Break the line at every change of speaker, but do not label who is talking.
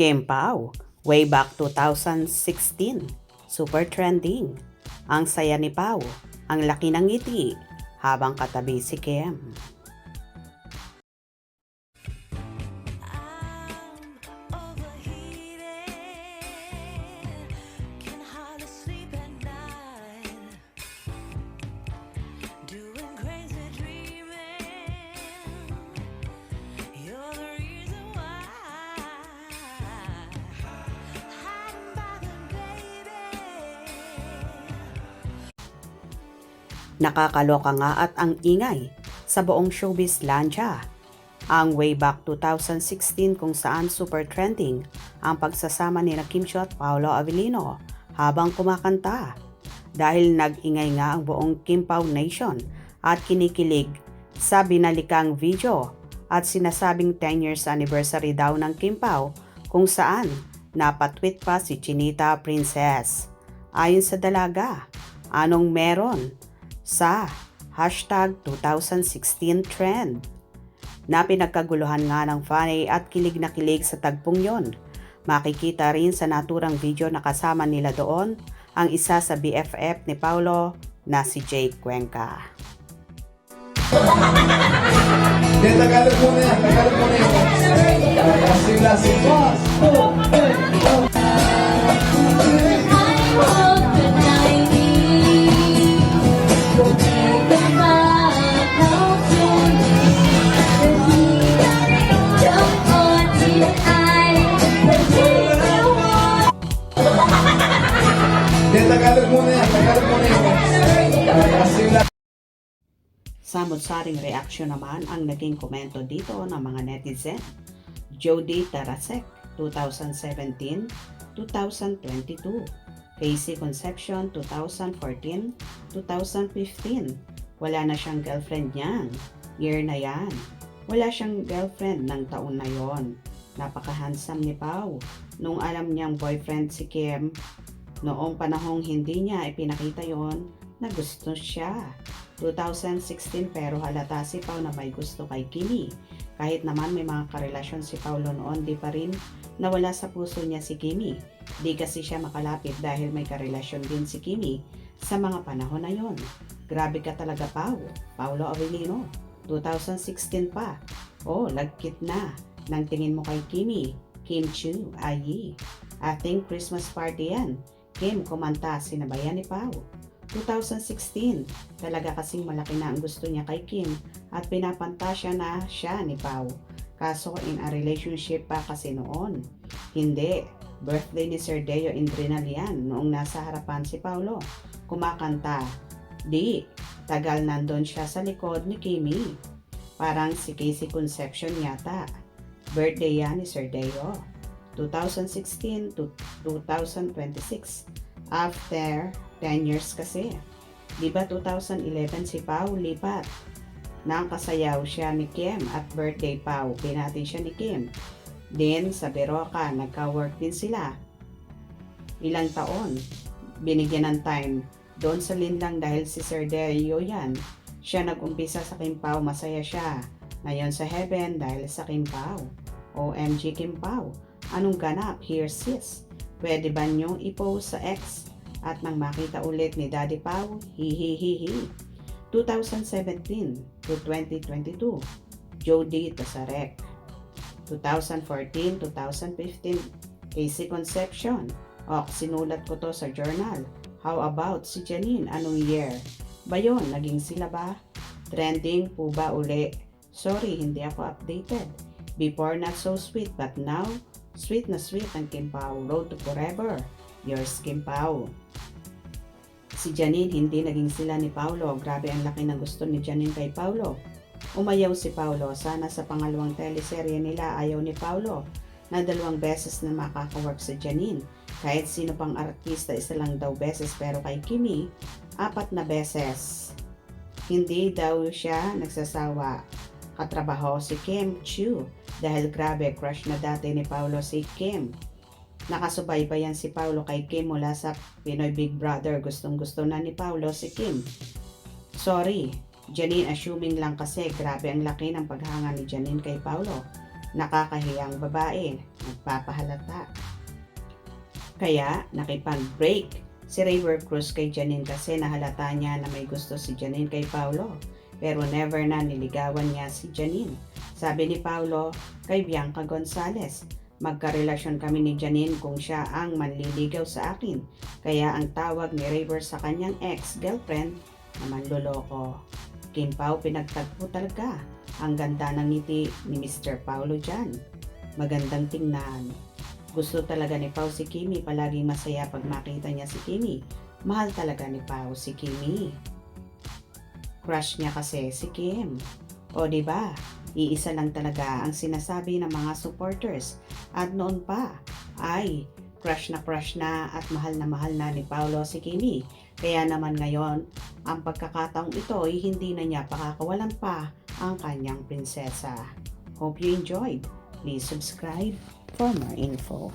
Kim Pao, way back 2016. Super trending. Ang saya ni Pao, ang laki ng ngiti, habang katabi si Kim. Nakakaloka nga at ang ingay sa buong showbiz landsya. Ang way back 2016 kung saan super trending ang pagsasama ni Kim Chiu at Paolo Avellino habang kumakanta. Dahil nag-ingay nga ang buong Kim Pao Nation at kinikilig sa binalikang video at sinasabing 10 years anniversary daw ng Kim Pao kung saan napatweet pa si Chinita Princess. Ayon sa dalaga, anong meron sa hashtag 2016 trend na pinagkaguluhan nga ng fanay at kilig na kilig sa tagpong yon. Makikita rin sa naturang video na kasama nila doon ang isa sa BFF ni Paolo na si Jake Cuenca.
Tagalog muna yan, Tagalog muna yan. Lasing-lasing boss. Tagalog muna yan, Tagalog muna yan. Lasing-lasing.
Samot-saring reaksyon naman ang naging komento dito ng mga netizen. Jody Tarasek, 2017-2022. Casey Concepcion, 2014-2015. Wala na siyang girlfriend niyan. Year na yan. Wala siyang girlfriend ng taon na yon. Napaka-handsome ni Pao. Nung alam niyang boyfriend si Kim, noong panahong hindi niya ipinakita yon na gusto siya. 2016 pero halata si Pao na may gusto kay Kimi. Kahit naman may mga karelasyon si Paolo noon, di pa rin nawala sa puso niya si Kimi. Di kasi siya makalapit dahil may karelasyon din si Kimi sa mga panahon na yon. Grabe ka talaga Pao, Paolo Avellino. 2016 pa. Oh, lagkit na nang tingin mo kay Kimi. Kim Chiu, ayi. Ating Christmas party yan. Kim kumanta, sinabayan ni Pao. 2016, talaga kasing malaki na ang gusto niya kay Kim at pinapantasya na siya ni Pao. Kaso in a relationship pa kasi noon. Hindi, birthday ni Sir Deo Indrinal yan noong nasa harapan si Paolo. Kumakanta. Di, tagal nandun siya sa likod ni Kimi. Parang si Casey Concepcion yata. Birthday yan ni Sir Deo. 2016 to 2026. After 10 years kasi. Diba 2011 si Pao lipat. Nang kasayaw siya ni Kim at birthday Pao. Binati siya ni Kim. Then sa Beroca, nagka-work din sila. Ilang taon. Binigyan ng time. Doon sa Linlang dahil si Sir Deo yan. Siya nag-umpisa sa Kim Pao, masaya siya. Ngayon sa Heaven dahil sa Kim Pao. OMG Kim Pao. Anong ganap? Here sis. Pwede ba niyong i-post sa X? At nang makita ulit ni Daddy Pao, hihihihi. 2017 to 2022, Jody Tasarek. 2014-2015, Casey Concepcion. Sinulat ko to sa journal. How about si Janine? Anong year? Ba yun? Naging sila ba? Trending po ba uli? Sorry, hindi ako updated. Before not so sweet, but now, sweet na sweet ang Kim Pao. Road to forever. Yours, Kim Pao. Si Janine, hindi naging sila ni Paolo. Grabe ang laki ng gusto ni Janine kay Paolo. Umayaw si Paolo. Sana sa pangalawang teleserye nila ayaw ni Paolo na 2 beses na makaka-work si Janine. Kahit sino pang artista, isa lang daw beses, pero kay Kimi, 4 na beses. Hindi daw siya nagsasawa katrabaho si Kim Chiu dahil grabe crush na dati ni Paolo si Kim. Nakasubaybayan si Paolo kay Kim mula sa Pinoy Big Brother. Gustong-gusto na ni Paolo si Kim. Sorry, Janine, assuming lang kasi grabe ang laki ng paghanga ni Janine kay Paolo. nakakahiyang babae, nagpapahalata. Kaya nakipag-break si River Cruz kay Janine kasi nahalata niya na may gusto si Janine kay Paulo. Pero never na niligawan niya si Janine. Sabi ni Paulo kay Bianca Gonzalez, magkarelasyon kami ni Janine kung siya ang manliligaw sa akin. Kaya ang tawag ni River sa kanyang ex-girlfriend na manloloko. Kim Pao, pinagtagpo talaga. Ang ganda ng ngiti ni Mr. Paulo dyan. Magandang tingnan. Gusto talaga ni Pao si Kimi, palaging masaya pag makita niya si Kimi. Mahal talaga ni Pao si Kimi. Crush niya kasi si Kim. O di ba? Iisa lang talaga ang sinasabi ng mga supporters. At noon pa ay crush na at mahal na ni Paulo si Kimi. Kaya naman ngayon, ang pagkakataong ito ay hindi na niya pakakawalan pa ang kanyang prinsesa. Hope you enjoyed. Please subscribe for more info.